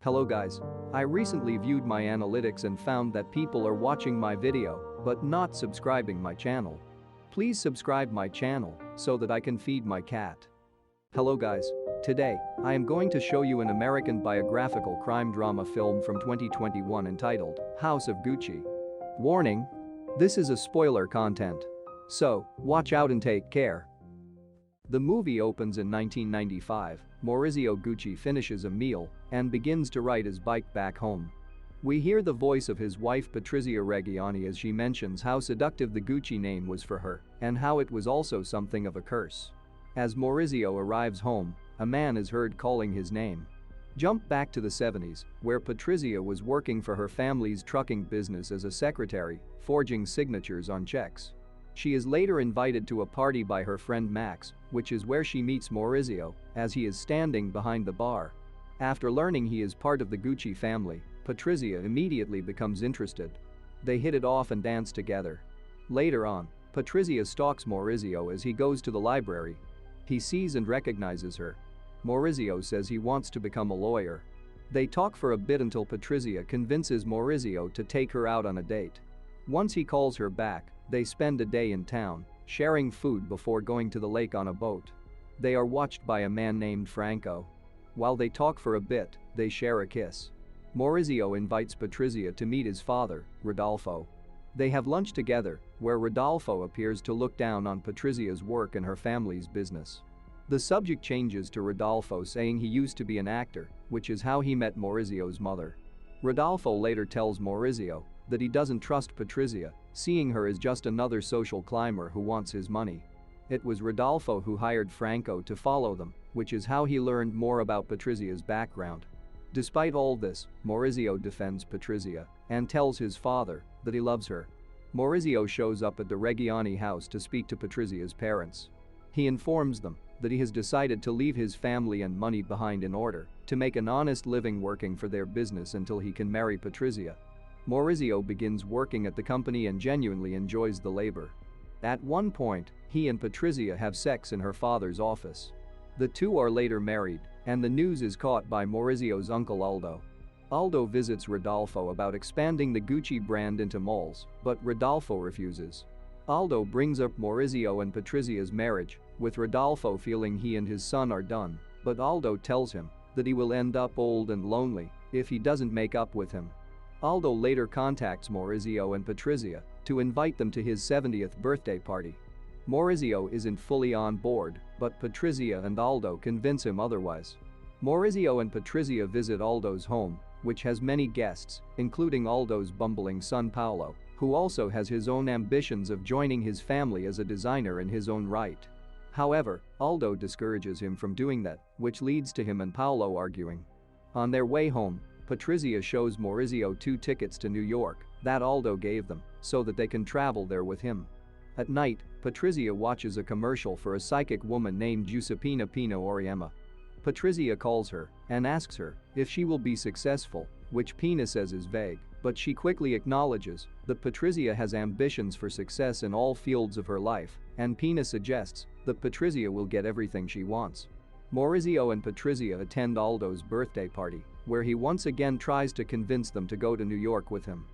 Hello guys. I recently viewed my analytics and found that people are watching my video but not subscribing my channel. Please subscribe my channel so that I can feed my cat. Hello guys. Today, I am going to show you an American biographical crime drama film from 2021 entitled House of Gucci. Warning: this is a spoiler content. So, watch out and take care. The movie opens in 1995. Maurizio Gucci finishes a meal and begins to ride his bike back home. We hear the voice of his wife Patrizia Reggiani as she mentions how seductive the Gucci name was for her and how it was also something of a curse. As Maurizio arrives home, a man is heard calling his name. Jump back to the 70s, where Patrizia was working for her family's trucking business as a secretary, forging signatures on checks. She is later invited to a party by her friend Max, which is where she meets Maurizio, as he is standing behind the bar. After learning he is part of the Gucci family, Patrizia immediately becomes interested. They hit it off and dance together. Later on, Patrizia stalks Maurizio as he goes to the library. He sees and recognizes her. Maurizio says he wants to become a lawyer. They talk for a bit until Patrizia convinces Maurizio to take her out on a date. Once he calls her back, they spend a day in town, sharing food before going to the lake on a boat. They are watched by a man named Franco. While they talk for a bit, they share a kiss. Maurizio invites Patrizia to meet his father, Rodolfo. They have lunch together, where Rodolfo appears to look down on Patrizia's work and her family's business. The subject changes to Rodolfo saying he used to be an actor, which is how he met Maurizio's mother. Rodolfo later tells Maurizio that he doesn't trust Patrizia, seeing her as just another social climber who wants his money. It was Rodolfo who hired Franco to follow them, which is how he learned more about Patrizia's background. Despite all this, Maurizio defends Patrizia and tells his father that he loves her. Maurizio shows up at the Reggiani house to speak to Patrizia's parents. He informs them that he has decided to leave his family and money behind in order to make an honest living working for their business until he can marry Patrizia. Maurizio begins working at the company and genuinely enjoys the labor. At one point, he and Patrizia have sex in her father's office. The two are later married, and the news is caught by Maurizio's uncle Aldo. Aldo visits Rodolfo about expanding the Gucci brand into malls, but Rodolfo refuses. Aldo brings up Maurizio and Patrizia's marriage, with Rodolfo feeling he and his son are done, but Aldo tells him that he will end up old and lonely if he doesn't make up with him. Aldo later contacts Maurizio and Patrizia to invite them to his 70th birthday party. Maurizio isn't fully on board, but Patrizia and Aldo convince him otherwise. Maurizio and Patrizia visit Aldo's home, which has many guests, including Aldo's bumbling son Paolo, who also has his own ambitions of joining his family as a designer in his own right. However, Aldo discourages him from doing that, which leads to him and Paolo arguing. On their way home, Patrizia shows Maurizio 2 tickets to New York that Aldo gave them so that they can travel there with him. At night, Patrizia watches a commercial for a psychic woman named Giuseppina Pino Oriema. Patrizia calls her and asks her if she will be successful, which Pina says is vague, but she quickly acknowledges that Patrizia has ambitions for success in all fields of her life, and Pina suggests that Patrizia will get everything she wants. Maurizio and Patrizia attend Aldo's birthday party, where he once again tries to convince them to go to New York with him.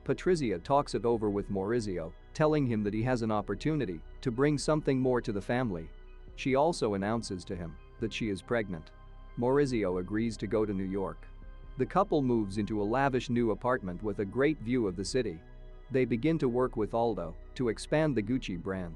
Patrizia talks it over with Maurizio, telling him that he has an opportunity to bring something more to the family. She also announces to him that she is pregnant. Maurizio agrees to go to New York. The couple moves into a lavish new apartment with a great view of the city. They begin to work with Aldo to expand the Gucci brand.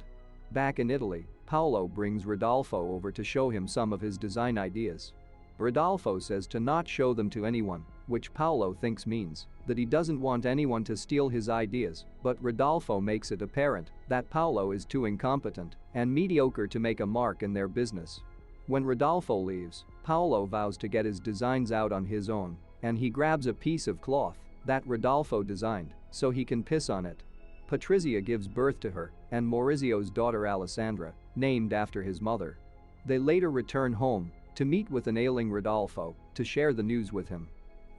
Back in Italy, Paolo brings Rodolfo over to show him some of his design ideas. Rodolfo says to not show them to anyone, which Paolo thinks means that he doesn't want anyone to steal his ideas, but Rodolfo makes it apparent that Paolo is too incompetent and mediocre to make a mark in their business. When Rodolfo leaves, Paolo vows to get his designs out on his own, and he grabs a piece of cloth that Rodolfo designed so he can piss on it. Patrizia gives birth to her and Maurizio's daughter Alessandra, named after his mother. They later return home to meet with an ailing Rodolfo to share the news with him.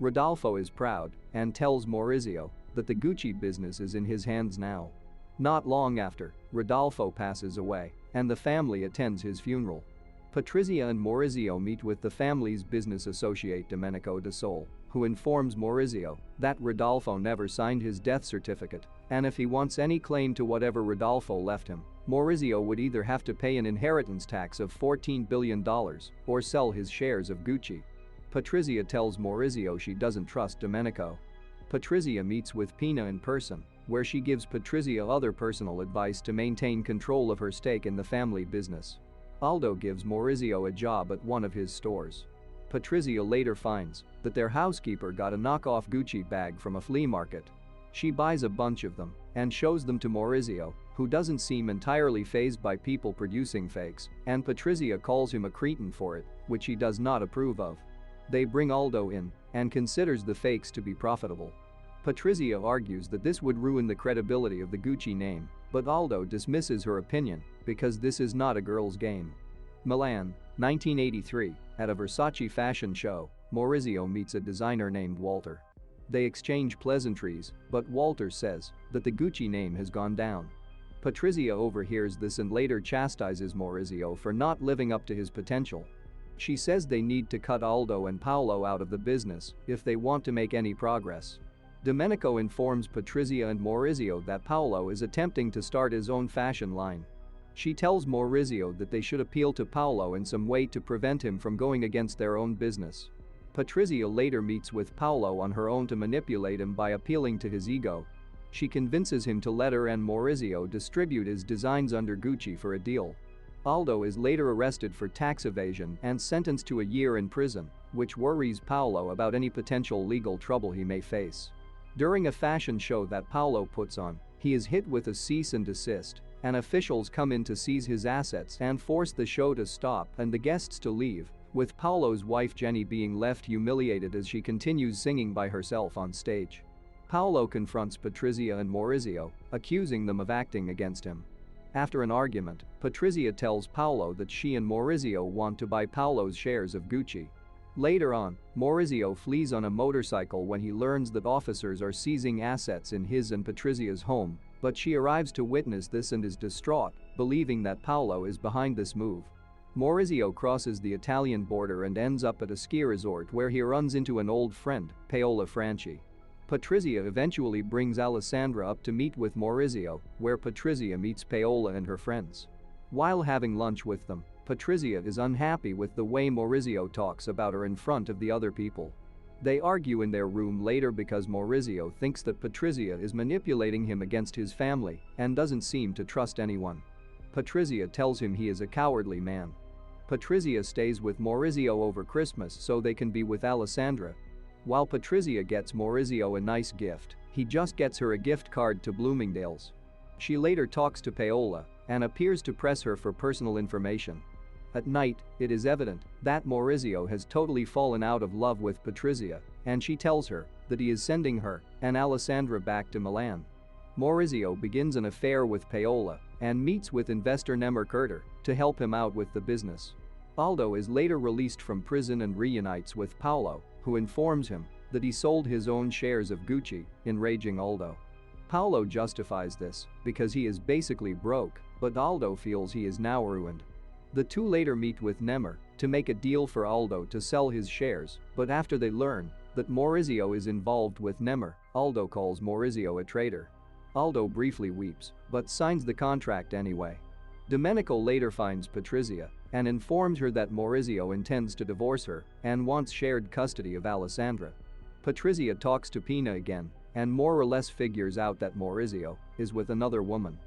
Rodolfo is proud and tells Maurizio that the Gucci business is in his hands now. Not long after, Rodolfo passes away and the family attends his funeral. Patrizia and Maurizio meet with the family's business associate Domenico De Sole, who informs Maurizio that Rodolfo never signed his death certificate, and if he wants any claim to whatever Rodolfo left him, Maurizio would either have to pay an inheritance tax of $14 billion or sell his shares of Gucci. Patrizia tells Maurizio she doesn't trust Domenico. Patrizia meets with Pina in person, where she gives Patrizia other personal advice to maintain control of her stake in the family business. Aldo gives Maurizio a job at one of his stores. Patrizia later finds that their housekeeper got a knockoff Gucci bag from a flea market. She buys a bunch of them and shows them to Maurizio, who doesn't seem entirely fazed by people producing fakes, and Patrizia calls him a cretin for it, which he does not approve of. They bring Aldo in and considers the fakes to be profitable. Patrizia argues that this would ruin the credibility of the Gucci name, but Aldo dismisses her opinion because this is not a girl's game. Milan, 1983, at a Versace fashion show, Maurizio meets a designer named Walter. They exchange pleasantries, but Walter says that the Gucci name has gone down. Patrizia overhears this and later chastises Maurizio for not living up to his potential. She says they need to cut Aldo and Paolo out of the business if they want to make any progress. Domenico informs Patrizia and Maurizio that Paolo is attempting to start his own fashion line. She tells Maurizio that they should appeal to Paolo in some way to prevent him from going against their own business. Patrizia later meets with Paolo on her own to manipulate him by appealing to his ego. She convinces him to let her and Maurizio distribute his designs under Gucci for a deal. Aldo is later arrested for tax evasion and sentenced to a year in prison, which worries Paolo about any potential legal trouble he may face. During a fashion show that Paolo puts on, he is hit with a cease and desist, and officials come in to seize his assets and force the show to stop and the guests to leave, with Paolo's wife Jenny being left humiliated as she continues singing by herself on stage. Paolo confronts Patrizia and Maurizio, accusing them of acting against him. After an argument, Patrizia tells Paolo that she and Maurizio want to buy Paolo's shares of Gucci. Later on, Maurizio flees on a motorcycle when he learns that officers are seizing assets in his and Patrizia's home, but she arrives to witness this and is distraught, believing that Paolo is behind this move. Maurizio crosses the Italian border and ends up at a ski resort where he runs into an old friend, Paola Franchi. Patrizia eventually brings Alessandra up to meet with Maurizio, where Patrizia meets Paola and her friends. While having lunch with them, Patrizia is unhappy with the way Maurizio talks about her in front of the other people. They argue in their room later because Maurizio thinks that Patrizia is manipulating him against his family and doesn't seem to trust anyone. Patrizia tells him he is a cowardly man. Patrizia stays with Maurizio over Christmas so they can be with Alessandra. While Patrizia gets Maurizio a nice gift, he just gets her a gift card to Bloomingdale's. She later talks to Paola and appears to press her for personal information. At night, it is evident that Maurizio has totally fallen out of love with Patrizia, and she tells her that he is sending her and Alessandra back to Milan. Maurizio begins an affair with Paola and meets with investor Nemer Kurter to help him out with the business. Aldo is later released from prison and reunites with Paolo, who informs him that he sold his own shares of Gucci, enraging Aldo. Paolo justifies this because he is basically broke, but Aldo feels he is now ruined. The two later meet with Nemer to make a deal for Aldo to sell his shares, but after they learn that Maurizio is involved with Nemer, Aldo calls Maurizio a traitor. Aldo briefly weeps, but signs the contract anyway. Domenico later finds Patrizia and informs her that Maurizio intends to divorce her and wants shared custody of Alessandra. Patrizia talks to Pina again and more or less figures out that Maurizio is with another woman.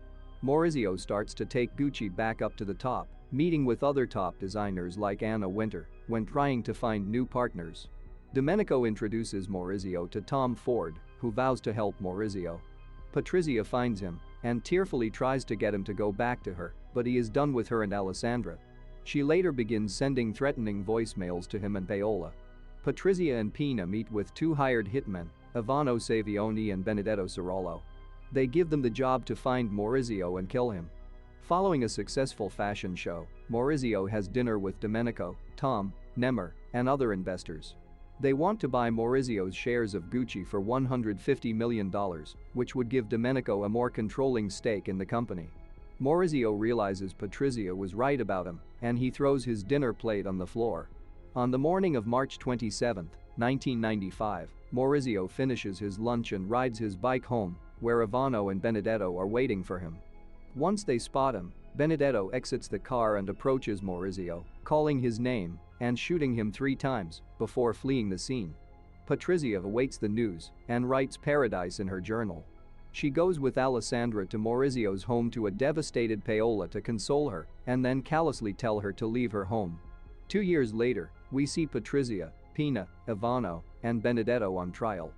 Maurizio starts to take Gucci back up to the top, meeting with other top designers like Anna Wintour when trying to find new partners. Domenico introduces Maurizio to Tom Ford, who vows to help Maurizio. Patrizia finds him and tearfully tries to get him to go back to her, but he is done with her and Alessandra. She later begins sending threatening voicemails to him and Paola. Patrizia and Pina meet with two hired hitmen, Ivano Savioni and Benedetto Cirolo. They give them the job to find Maurizio and kill him. Following a successful fashion show, Maurizio has dinner with Domenico, Tom, Nemer, and other investors. They want to buy Maurizio's shares of Gucci for $150 million, which would give Domenico a more controlling stake in the company. Maurizio realizes Patrizia was right about him and he throws his dinner plate on the floor. On the morning of March 27, 1995, Maurizio finishes his lunch and rides his bike home, where Ivano and Benedetto are waiting for him. Once they spot him, Benedetto exits the car and approaches Maurizio, calling his name and shooting him 3 times before fleeing the scene. Patrizia awaits the news and writes paradise in her journal. She goes with Alessandra to Maurizio's home to a devastated Paola to console her and then callously tell her to leave her home. 2 years later, we see Patrizia, Pina, Ivano, and Benedetto on trial.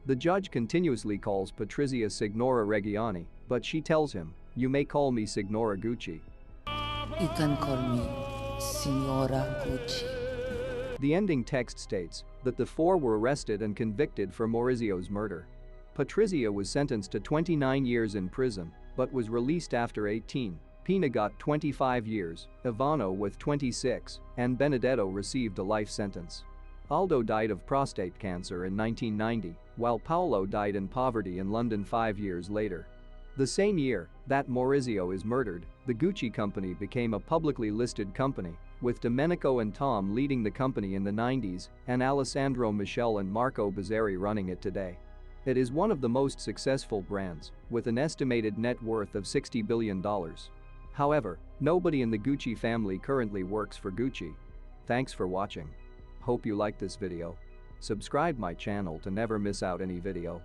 The judge continuously calls Patrizia Signora Reggiani, but she tells him, "You may call me Signora Gucci." You can call me Signora Gucci. The ending text states that the 4 were arrested and convicted for Maurizio's murder. Patrizia was sentenced to 29 years in prison, but was released after 18. Pina got 25 years, Ivano with 26, and Benedetto received a life sentence. Aldo died of prostate cancer in 1990, while Paolo died in poverty in London 5 years later. The same year that Maurizio is murdered, the Gucci company became a publicly listed company, with Domenico and Tom leading the company in the 90s and Alessandro Michele and Marco Bizzarri running it today. It is one of the most successful brands, with an estimated net worth of $60 billion. However, nobody in the Gucci family currently works for Gucci. Thanks for watching. Hope you liked this video. Subscribe my channel to never miss out any video.